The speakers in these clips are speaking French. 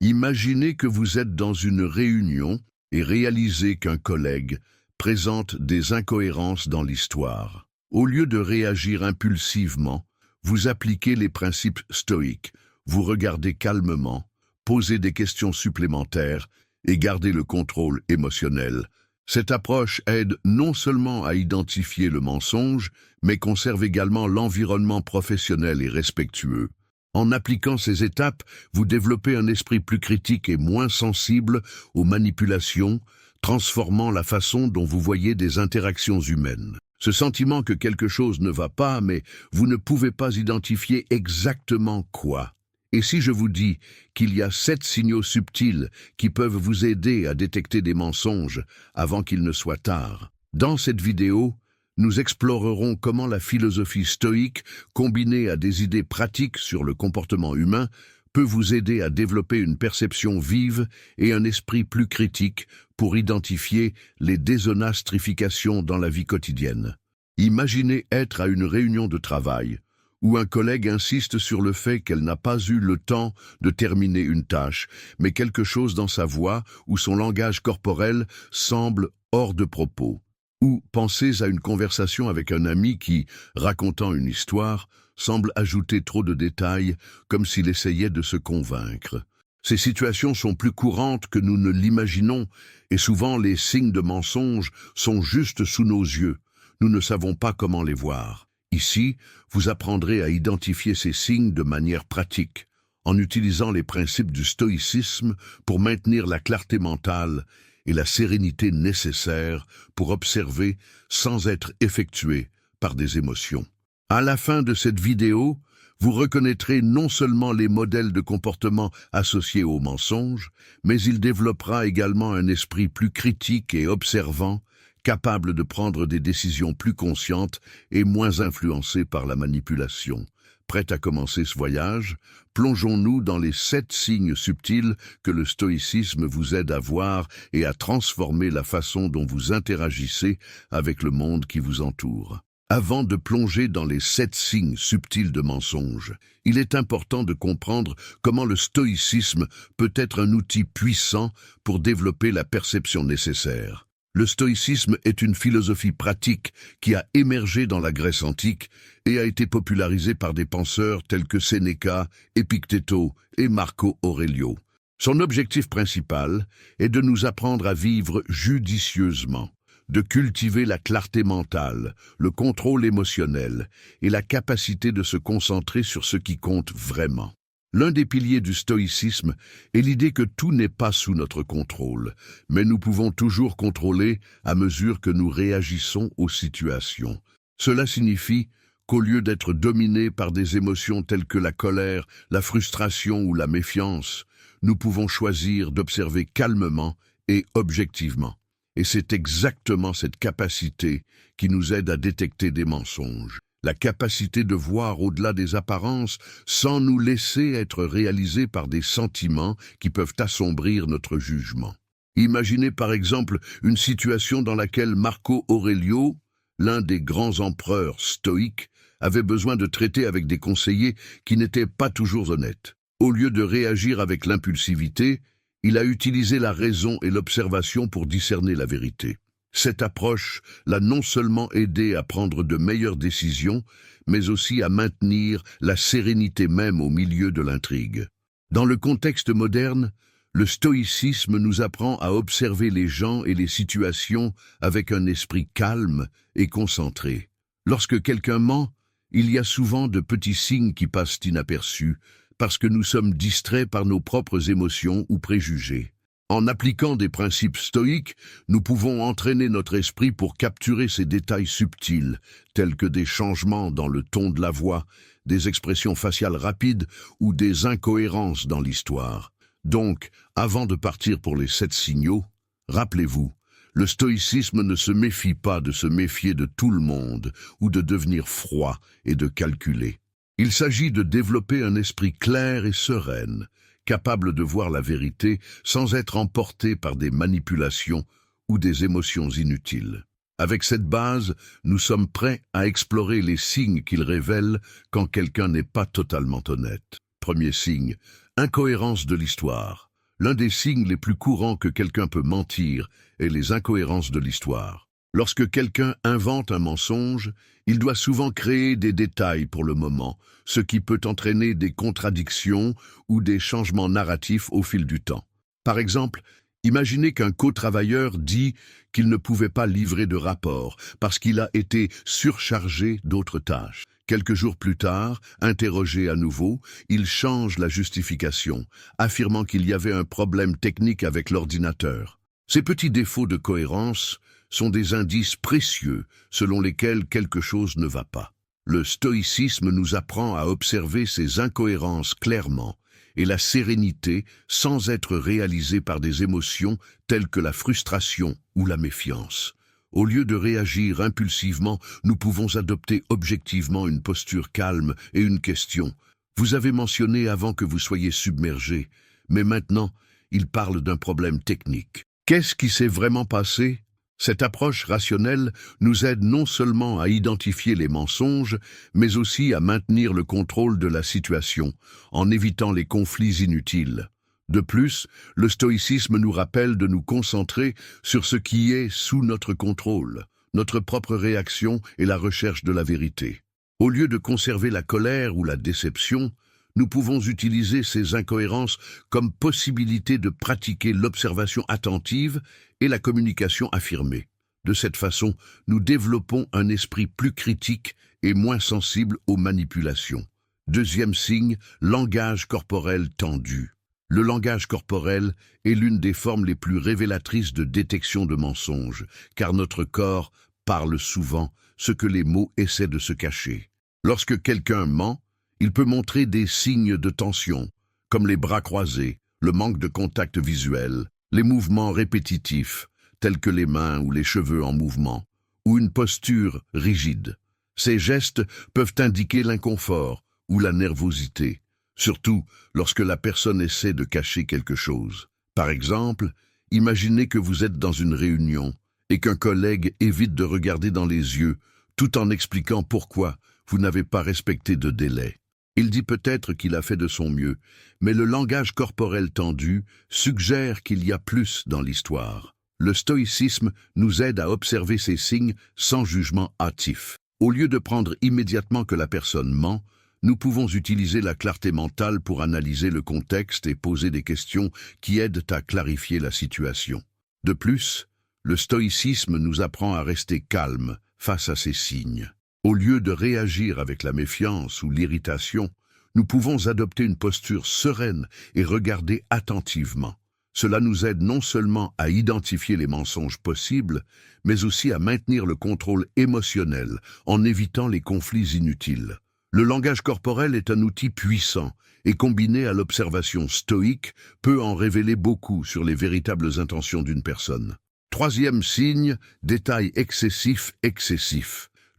Imaginez que vous êtes dans une réunion et réalisez qu'un collègue présente des incohérences dans l'histoire. Au lieu de réagir impulsivement, vous appliquez les principes stoïques, vous regardez calmement, posez des questions supplémentaires et gardez le contrôle émotionnel. Cette approche aide non seulement à identifier le mensonge, mais conserve également l'environnement professionnel et respectueux. En appliquant ces étapes, vous développez un esprit plus critique et moins sensible aux manipulations, transformant la façon dont vous voyez des interactions humaines. Ce sentiment que quelque chose ne va pas, mais vous ne pouvez pas identifier exactement quoi. Et si je vous dis qu'il y a 7 signaux subtils qui peuvent vous aider à détecter des mensonges avant qu'il ne soit tard? Dans cette vidéo, nous explorerons comment la philosophie stoïque, combinée à des idées pratiques sur le comportement humain, peut vous aider à développer une perception vive et un esprit plus critique pour identifier les désonastrifications dans la vie quotidienne. Imaginez être à une réunion de travail, où un collègue insiste sur le fait qu'elle n'a pas eu le temps de terminer une tâche, mais quelque chose dans sa voix ou son langage corporel semble hors de propos. Ou pensez à une conversation avec un ami qui, racontant une histoire, semble ajouter trop de détails, comme s'il essayait de se convaincre. Ces situations sont plus courantes que nous ne l'imaginons, et souvent les signes de mensonge sont juste sous nos yeux. Nous ne savons pas comment les voir. Ici, vous apprendrez à identifier ces signes de manière pratique, en utilisant les principes du stoïcisme pour maintenir la clarté mentale et la sérénité nécessaire pour observer sans être effectué par des émotions. À la fin de cette vidéo, vous reconnaîtrez non seulement les modèles de comportement associés aux mensonges, mais il développera également un esprit plus critique et observant, capable de prendre des décisions plus conscientes et moins influencées par la manipulation. Prêt à commencer ce voyage, plongeons-nous dans les 7 signes subtils que le stoïcisme vous aide à voir et à transformer la façon dont vous interagissez avec le monde qui vous entoure. Avant de plonger dans les 7 signes subtils de mensonge, il est important de comprendre comment le stoïcisme peut être un outil puissant pour développer la perception nécessaire. Le stoïcisme est une philosophie pratique qui a émergé dans la Grèce antique et a été popularisée par des penseurs tels que Sénéca, Épictéto et Marco Aurelio. Son objectif principal est de nous apprendre à vivre judicieusement, de cultiver la clarté mentale, le contrôle émotionnel et la capacité de se concentrer sur ce qui compte vraiment. L'un des piliers du stoïcisme est l'idée que tout n'est pas sous notre contrôle, mais nous pouvons toujours contrôler à mesure que nous réagissons aux situations. Cela signifie qu'au lieu d'être dominés par des émotions telles que la colère, la frustration ou la méfiance, nous pouvons choisir d'observer calmement et objectivement. Et c'est exactement cette capacité qui nous aide à détecter des mensonges. La capacité de voir au-delà des apparences sans nous laisser être réalisés par des sentiments qui peuvent assombrir notre jugement. Imaginez par exemple une situation dans laquelle Marco Aurelio, l'un des grands empereurs stoïques, avait besoin de traiter avec des conseillers qui n'étaient pas toujours honnêtes. Au lieu de réagir avec l'impulsivité, il a utilisé la raison et l'observation pour discerner la vérité. Cette approche l'a non seulement aidé à prendre de meilleures décisions, mais aussi à maintenir la sérénité même au milieu de l'intrigue. Dans le contexte moderne, le stoïcisme nous apprend à observer les gens et les situations avec un esprit calme et concentré. Lorsque quelqu'un ment, il y a souvent de petits signes qui passent inaperçus, parce que nous sommes distraits par nos propres émotions ou préjugés. En appliquant des principes stoïques, nous pouvons entraîner notre esprit pour capturer ces détails subtils, tels que des changements dans le ton de la voix, des expressions faciales rapides ou des incohérences dans l'histoire. Donc, avant de partir pour les 7 signaux, rappelez-vous, le stoïcisme ne se méfie pas de se méfier de tout le monde ou de devenir froid et de calculer. Il s'agit de développer un esprit clair et serein, capable de voir la vérité sans être emporté par des manipulations ou des émotions inutiles. Avec cette base, nous sommes prêts à explorer les signes qu'il révèle quand quelqu'un n'est pas totalement honnête. Premier signe, incohérence de l'histoire. L'un des signes les plus courants que quelqu'un peut mentir est les incohérences de l'histoire. Lorsque quelqu'un invente un mensonge, il doit souvent créer des détails pour le moment, ce qui peut entraîner des contradictions ou des changements narratifs au fil du temps. Par exemple, imaginez qu'un co-travailleur dit qu'il ne pouvait pas livrer de rapport parce qu'il a été surchargé d'autres tâches. Quelques jours plus tard, interrogé à nouveau, il change la justification, affirmant qu'il y avait un problème technique avec l'ordinateur. Ces petits défauts de cohérence sont des indices précieux selon lesquels quelque chose ne va pas. Le stoïcisme nous apprend à observer ces incohérences clairement et la sérénité sans être réalisée par des émotions telles que la frustration ou la méfiance. Au lieu de réagir impulsivement, nous pouvons adopter objectivement une posture calme et une question. Vous avez mentionné avant que vous soyez submergé, mais maintenant, il parle d'un problème technique. Qu'est-ce qui s'est vraiment passé? Cette approche rationnelle nous aide non seulement à identifier les mensonges, mais aussi à maintenir le contrôle de la situation, en évitant les conflits inutiles. De plus, le stoïcisme nous rappelle de nous concentrer sur ce qui est sous notre contrôle, notre propre réaction et la recherche de la vérité. Au lieu de conserver la colère ou la déception, nous pouvons utiliser ces incohérences comme possibilité de pratiquer l'observation attentive et la communication affirmée. De cette façon, nous développons un esprit plus critique et moins sensible aux manipulations. Deuxième signe, langage corporel tendu. Le langage corporel est l'une des formes les plus révélatrices de détection de mensonges, car notre corps parle souvent ce que les mots essaient de se cacher. Lorsque quelqu'un ment, il peut montrer des signes de tension, comme les bras croisés, le manque de contact visuel, les mouvements répétitifs, tels que les mains ou les cheveux en mouvement, ou une posture rigide. Ces gestes peuvent indiquer l'inconfort ou la nervosité, surtout lorsque la personne essaie de cacher quelque chose. Par exemple, imaginez que vous êtes dans une réunion et qu'un collègue évite de regarder dans les yeux, tout en expliquant pourquoi vous n'avez pas respecté de délai. Il dit peut-être qu'il a fait de son mieux, mais le langage corporel tendu suggère qu'il y a plus dans l'histoire. Le stoïcisme nous aide à observer ces signes sans jugement hâtif. Au lieu de prendre immédiatement que la personne ment, nous pouvons utiliser la clarté mentale pour analyser le contexte et poser des questions qui aident à clarifier la situation. De plus, le stoïcisme nous apprend à rester calme face à ces signes. Au lieu de réagir avec la méfiance ou l'irritation, nous pouvons adopter une posture sereine et regarder attentivement. Cela nous aide non seulement à identifier les mensonges possibles, mais aussi à maintenir le contrôle émotionnel en évitant les conflits inutiles. Le langage corporel est un outil puissant et combiné à l'observation stoïque peut en révéler beaucoup sur les véritables intentions d'une personne. Troisième signe, détail excessif.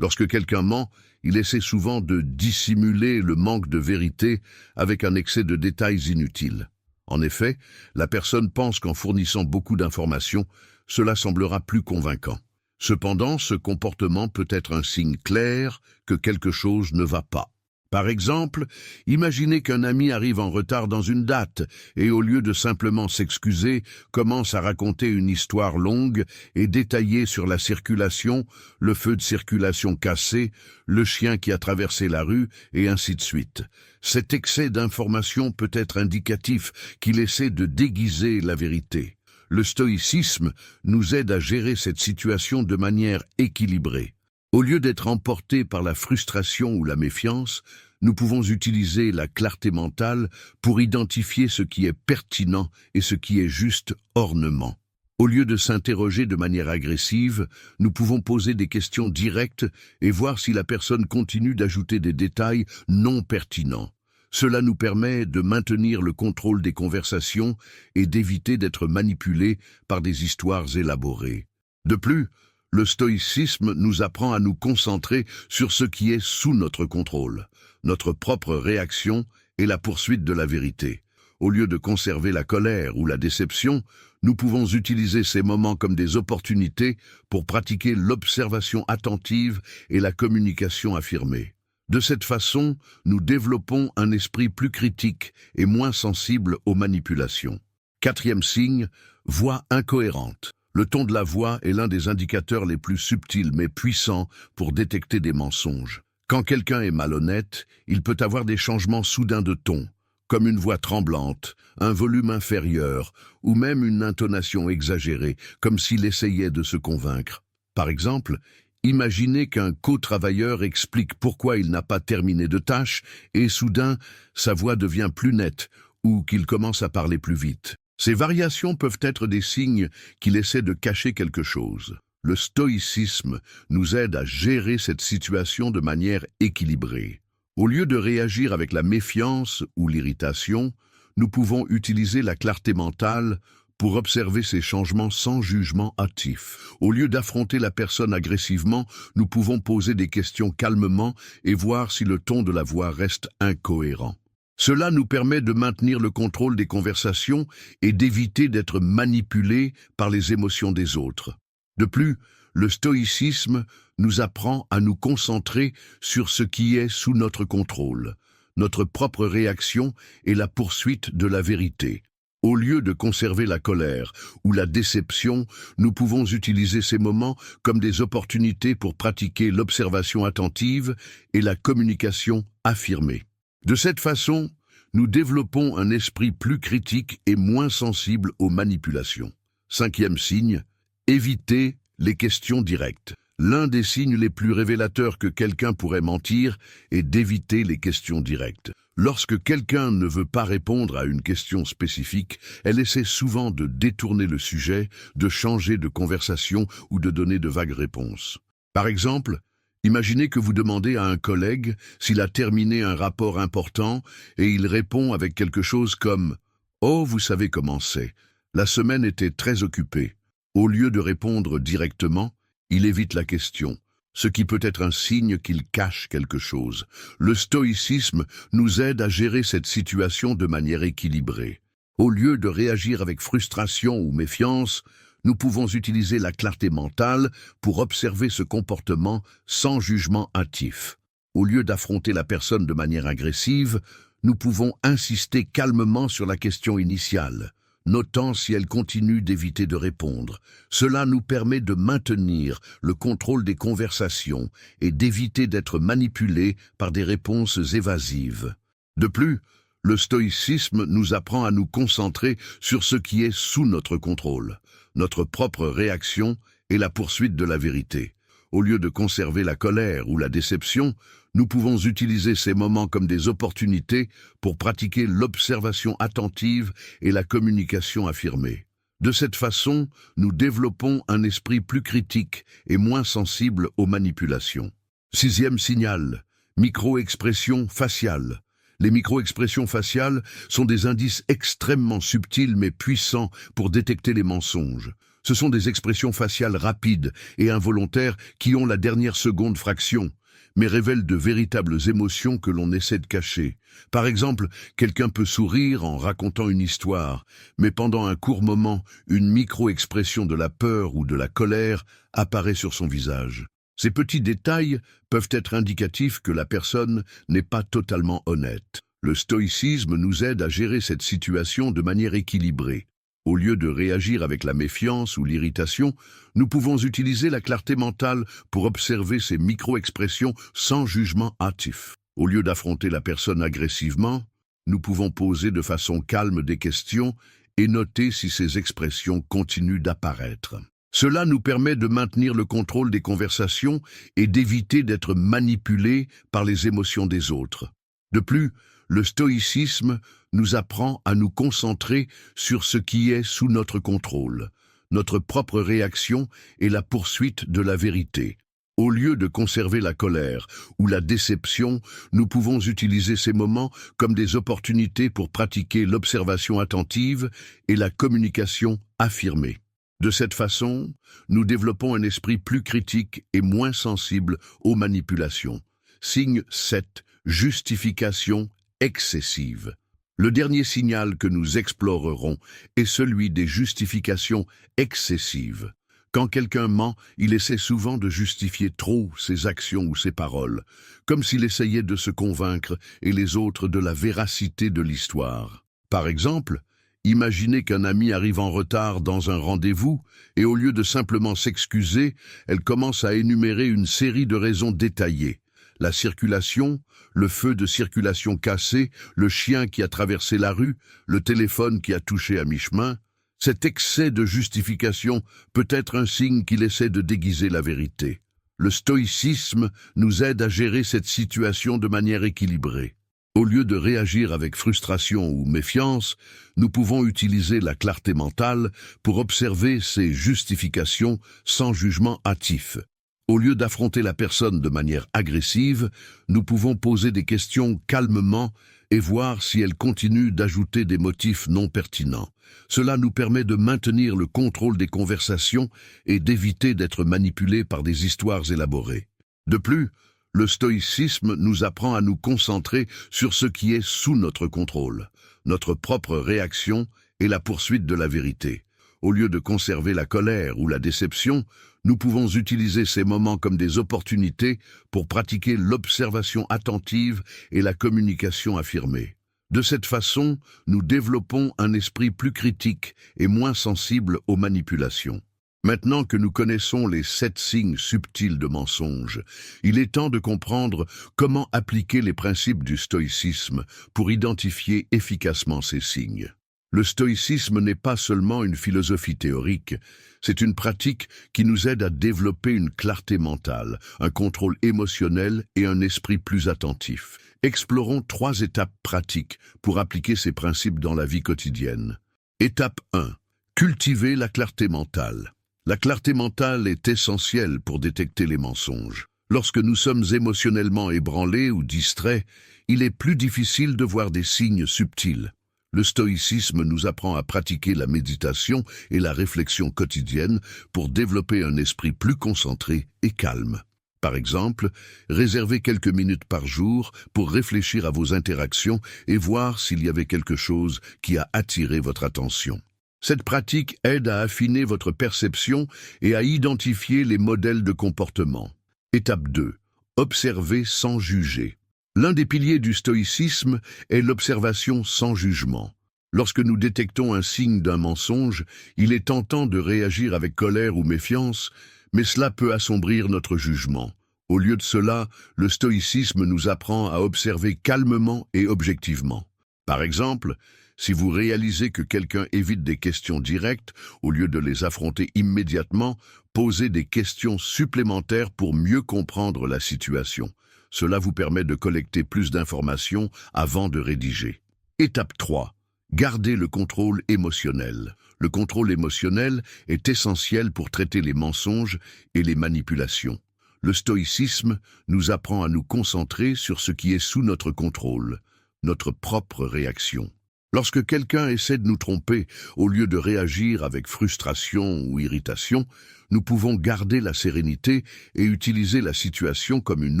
Lorsque quelqu'un ment, il essaie souvent de dissimuler le manque de vérité avec un excès de détails inutiles. En effet, la personne pense qu'en fournissant beaucoup d'informations, cela semblera plus convaincant. Cependant, ce comportement peut être un signe clair que quelque chose ne va pas. Par exemple, imaginez qu'un ami arrive en retard dans une date et au lieu de simplement s'excuser, commence à raconter une histoire longue et détaillée sur la circulation, le feu de circulation cassé, le chien qui a traversé la rue et ainsi de suite. Cet excès d'informations peut être indicatif qu'il essaie de déguiser la vérité. Le stoïcisme nous aide à gérer cette situation de manière équilibrée. Au lieu d'être emporté par la frustration ou la méfiance, nous pouvons utiliser la clarté mentale pour identifier ce qui est pertinent et ce qui est juste ornement. Au lieu de s'interroger de manière agressive, nous pouvons poser des questions directes et voir si la personne continue d'ajouter des détails non pertinents. Cela nous permet de maintenir le contrôle des conversations et d'éviter d'être manipulés par des histoires élaborées. De plus, le stoïcisme nous apprend à nous concentrer sur ce qui est sous notre contrôle, notre propre réaction et la poursuite de la vérité. Au lieu de conserver la colère ou la déception, nous pouvons utiliser ces moments comme des opportunités pour pratiquer l'observation attentive et la communication affirmée. De cette façon, nous développons un esprit plus critique et moins sensible aux manipulations. Quatrième signe, voix incohérente. Le ton de la voix est l'un des indicateurs les plus subtils mais puissants pour détecter des mensonges. Quand quelqu'un est malhonnête, il peut avoir des changements soudains de ton, comme une voix tremblante, un volume inférieur, ou même une intonation exagérée, comme s'il essayait de se convaincre. Par exemple, imaginez qu'un co-travailleur explique pourquoi il n'a pas terminé de tâche, et soudain, sa voix devient plus nette, ou qu'il commence à parler plus vite. Ces variations peuvent être des signes qu'il essaie de cacher quelque chose. Le stoïcisme nous aide à gérer cette situation de manière équilibrée. Au lieu de réagir avec la méfiance ou l'irritation, nous pouvons utiliser la clarté mentale pour observer ces changements sans jugement hâtif. Au lieu d'affronter la personne agressivement, nous pouvons poser des questions calmement et voir si le ton de la voix reste incohérent. Cela nous permet de maintenir le contrôle des conversations et d'éviter d'être manipulés par les émotions des autres. De plus, le stoïcisme nous apprend à nous concentrer sur ce qui est sous notre contrôle, notre propre réaction et la poursuite de la vérité. Au lieu de conserver la colère ou la déception, nous pouvons utiliser ces moments comme des opportunités pour pratiquer l'observation attentive et la communication affirmée. De cette façon, nous développons un esprit plus critique et moins sensible aux manipulations. Cinquième signe, éviter les questions directes. L'un des signes les plus révélateurs que quelqu'un pourrait mentir est d'éviter les questions directes. Lorsque quelqu'un ne veut pas répondre à une question spécifique, elle essaie souvent de détourner le sujet, de changer de conversation ou de donner de vagues réponses. Par exemple, imaginez que vous demandez à un collègue s'il a terminé un rapport important et il répond avec quelque chose comme « Oh, vous savez comment c'est, la semaine était très occupée ». Au lieu de répondre directement, il évite la question, ce qui peut être un signe qu'il cache quelque chose. Le stoïcisme nous aide à gérer cette situation de manière équilibrée. Au lieu de réagir avec frustration ou méfiance, nous pouvons utiliser la clarté mentale pour observer ce comportement sans jugement hâtif. Au lieu d'affronter la personne de manière agressive, nous pouvons insister calmement sur la question initiale, notant si elle continue d'éviter de répondre. Cela nous permet de maintenir le contrôle des conversations et d'éviter d'être manipulés par des réponses évasives. De plus, le stoïcisme nous apprend à nous concentrer sur ce qui est sous notre contrôle, notre propre réaction et la poursuite de la vérité. Au lieu de conserver la colère ou la déception, nous pouvons utiliser ces moments comme des opportunités pour pratiquer l'observation attentive et la communication affirmée. De cette façon, nous développons un esprit plus critique et moins sensible aux manipulations. Sixième signal, micro-expression faciale. Les micro-expressions faciales sont des indices extrêmement subtils mais puissants pour détecter les mensonges. Ce sont des expressions faciales rapides et involontaires qui ont la dernière seconde fraction, mais révèlent de véritables émotions que l'on essaie de cacher. Par exemple, quelqu'un peut sourire en racontant une histoire, mais pendant un court moment, une micro-expression de la peur ou de la colère apparaît sur son visage. Ces petits détails peuvent être indicatifs que la personne n'est pas totalement honnête. Le stoïcisme nous aide à gérer cette situation de manière équilibrée. Au lieu de réagir avec la méfiance ou l'irritation, nous pouvons utiliser la clarté mentale pour observer ces micro-expressions sans jugement hâtif. Au lieu d'affronter la personne agressivement, nous pouvons poser de façon calme des questions et noter si ces expressions continuent d'apparaître. Cela nous permet de maintenir le contrôle des conversations et d'éviter d'être manipulés par les émotions des autres. De plus, le stoïcisme nous apprend à nous concentrer sur ce qui est sous notre contrôle, notre propre réaction et la poursuite de la vérité. Au lieu de conserver la colère ou la déception, nous pouvons utiliser ces moments comme des opportunités pour pratiquer l'observation attentive et la communication affirmée. De cette façon, nous développons un esprit plus critique et moins sensible aux manipulations. Signe 7. Justification excessive. Le dernier signal que nous explorerons est celui des justifications excessives. Quand quelqu'un ment, il essaie souvent de justifier trop ses actions ou ses paroles, comme s'il essayait de se convaincre et les autres de la véracité de l'histoire. Par exemple, Imaginez qu'un ami arrive en retard dans un rendez-vous et au lieu de simplement s'excuser, elle commence à énumérer une série de raisons détaillées. La circulation, le feu de circulation cassé, le chien qui a traversé la rue, le téléphone qui a touché à mi-chemin. Cet excès de justification peut être un signe qu'il essaie de déguiser la vérité. Le stoïcisme nous aide à gérer cette situation de manière équilibrée. Au lieu de réagir avec frustration ou méfiance, nous pouvons utiliser la clarté mentale pour observer ces justifications sans jugement hâtif. Au lieu d'affronter la personne de manière agressive, nous pouvons poser des questions calmement et voir si elle continue d'ajouter des motifs non pertinents. Cela nous permet de maintenir le contrôle des conversations et d'éviter d'être manipulés par des histoires élaborées. De plus, le stoïcisme nous apprend à nous concentrer sur ce qui est sous notre contrôle, notre propre réaction et la poursuite de la vérité. Au lieu de conserver la colère ou la déception, nous pouvons utiliser ces moments comme des opportunités pour pratiquer l'observation attentive et la communication affirmée. De cette façon, nous développons un esprit plus critique et moins sensible aux manipulations. Maintenant que nous connaissons les 7 signes subtils de mensonge, il est temps de comprendre comment appliquer les principes du stoïcisme pour identifier efficacement ces signes. Le stoïcisme n'est pas seulement une philosophie théorique, c'est une pratique qui nous aide à développer une clarté mentale, un contrôle émotionnel et un esprit plus attentif. Explorons 3 étapes pratiques pour appliquer ces principes dans la vie quotidienne. Étape 1. Cultiver la clarté mentale. La clarté mentale est essentielle pour détecter les mensonges. Lorsque nous sommes émotionnellement ébranlés ou distraits, il est plus difficile de voir des signes subtils. Le stoïcisme nous apprend à pratiquer la méditation et la réflexion quotidienne pour développer un esprit plus concentré et calme. Par exemple, réservez quelques minutes par jour pour réfléchir à vos interactions et voir s'il y avait quelque chose qui a attiré votre attention. Cette pratique aide à affiner votre perception et à identifier les modèles de comportement. Étape 2. Observer sans juger. L'un des piliers du stoïcisme est l'observation sans jugement. Lorsque nous détectons un signe d'un mensonge, il est tentant de réagir avec colère ou méfiance, mais cela peut assombrir notre jugement. Au lieu de cela, le stoïcisme nous apprend à observer calmement et objectivement. Par exemple, si vous réalisez que quelqu'un évite des questions directes, au lieu de les affronter immédiatement, posez des questions supplémentaires pour mieux comprendre la situation. Cela vous permet de collecter plus d'informations avant de rédiger. Étape 3. Gardez le contrôle émotionnel. Le contrôle émotionnel est essentiel pour traiter les mensonges et les manipulations. Le stoïcisme nous apprend à nous concentrer sur ce qui est sous notre contrôle, notre propre réaction. Lorsque quelqu'un essaie de nous tromper, au lieu de réagir avec frustration ou irritation, nous pouvons garder la sérénité et utiliser la situation comme une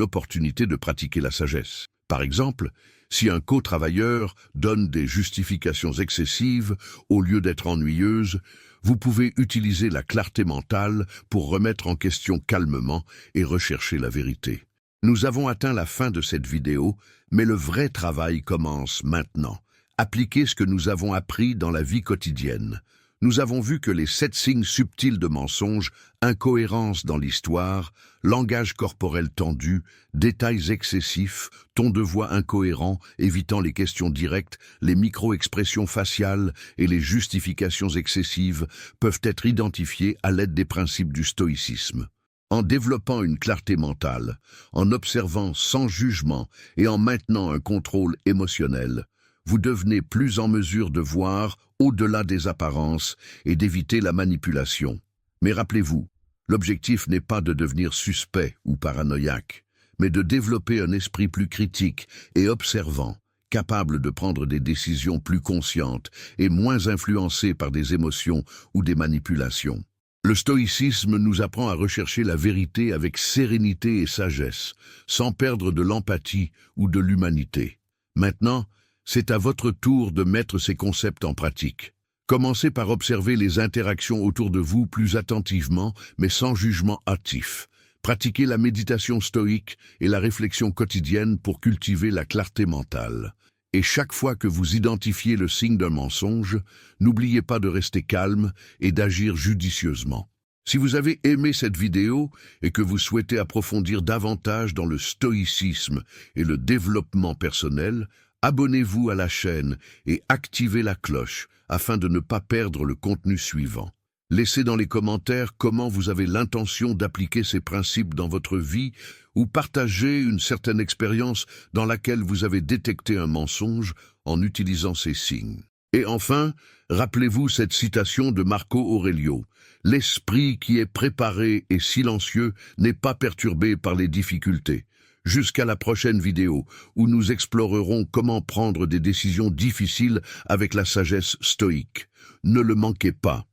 opportunité de pratiquer la sagesse. Par exemple, si un co-travailleur donne des justifications excessives au lieu d'être ennuyeuse, vous pouvez utiliser la clarté mentale pour remettre en question calmement et rechercher la vérité. Nous avons atteint la fin de cette vidéo, mais le vrai travail commence maintenant. Appliquer ce que nous avons appris dans la vie quotidienne. Nous avons vu que les 7 signes subtils de mensonges, incohérence dans l'histoire, langage corporel tendu, détails excessifs, ton de voix incohérent, évitant les questions directes, les micro-expressions faciales et les justifications excessives peuvent être identifiés à l'aide des principes du stoïcisme. En développant une clarté mentale, en observant sans jugement et en maintenant un contrôle émotionnel, vous devenez plus en mesure de voir au-delà des apparences et d'éviter la manipulation. Mais rappelez-vous, l'objectif n'est pas de devenir suspect ou paranoïaque, mais de développer un esprit plus critique et observant, capable de prendre des décisions plus conscientes et moins influencées par des émotions ou des manipulations. Le stoïcisme nous apprend à rechercher la vérité avec sérénité et sagesse, sans perdre de l'empathie ou de l'humanité. Maintenant, c'est à votre tour de mettre ces concepts en pratique. Commencez par observer les interactions autour de vous plus attentivement, mais sans jugement hâtif. Pratiquez la méditation stoïque et la réflexion quotidienne pour cultiver la clarté mentale. Et chaque fois que vous identifiez le signe d'un mensonge, n'oubliez pas de rester calme et d'agir judicieusement. Si vous avez aimé cette vidéo et que vous souhaitez approfondir davantage dans le stoïcisme et le développement personnel, abonnez-vous à la chaîne et activez la cloche afin de ne pas perdre le contenu suivant. Laissez dans les commentaires comment vous avez l'intention d'appliquer ces principes dans votre vie ou partagez une certaine expérience dans laquelle vous avez détecté un mensonge en utilisant ces signes. Et enfin, rappelez-vous cette citation de Marco Aurelio. L'esprit qui est préparé et silencieux n'est pas perturbé par les difficultés. Jusqu'à la prochaine vidéo, où nous explorerons comment prendre des décisions difficiles avec la sagesse stoïque. Ne le manquez pas.